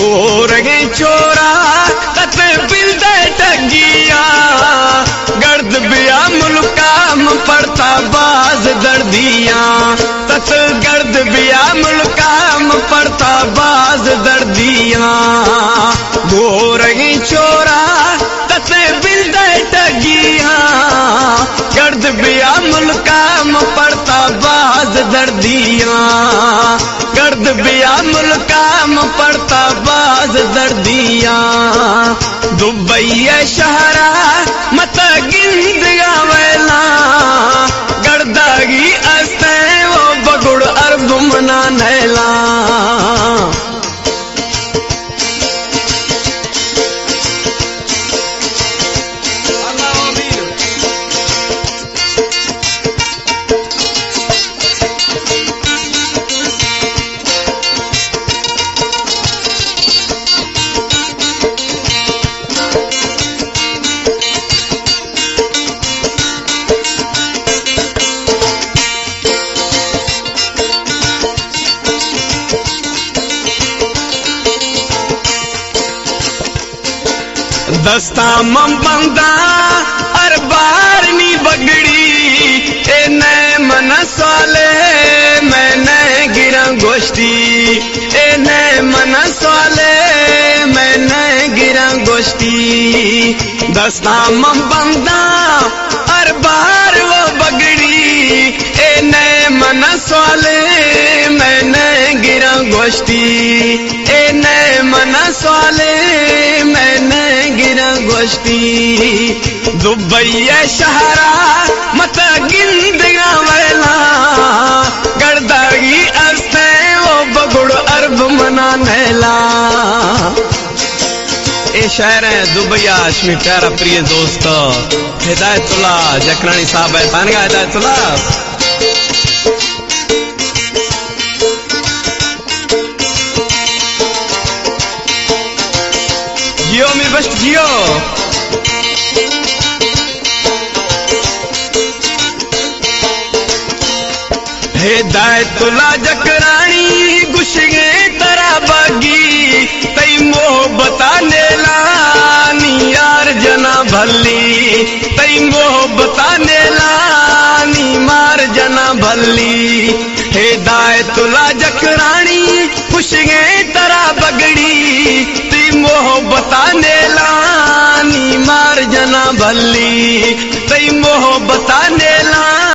घोर गई चोरा तत बिल्दे टगिया गर्द बिया मुल्काम पड़ता बाज दर्दिया तत गर्द बिया मुल्काम पड़ता बाज दर्दिया घोर गई चोरा तत बिल्दे टगिया गर्द बिया मुल्काम पड़ता बाज दर्दिया गर्द बिया मुल्काम पड़ता बाज दर्दिया दुबई शहरा मत गिंद गावेला गर्दागी अस्ते वो बगुड़ अरब मना नैला दस्ता मम बंदा अर बारनी बगड़ी ए नए मनस वाले मैंने गिरा गोश्ती ए नए मनस वाले मैंने गिरा गोश्ती दस्ता मम बंदा अर बार वो बगड़ी ए नए मनस वाले मैंने गिरा गोश्ती ए नए मनस वाले मैंने गिरा गोश्ती दुबई शहरा मत गिंद गावेला गर्दागी अस्ते वो बगुड़ अरब मना नैला ए शहर है दुबई आशमी प्यारा प्रिय दोस्त हिदायतुल्लाह जकरानी साहब है तानगा हिदायतुल्लाह जियो मेरे बस्ट जियो हिदायतुल्लाह जकरानी गुश गए तरा बागी तई मोहब्बत नेला नी यार जना भल्ली तई मोहब्बत नेला नी मार जना भल्ली हिदायतुल्लाह जकरानी खुश गए तरा बगड़ी ती मोहब्बत नेला नी मार जना भल्ली तई मोहब्बत नेला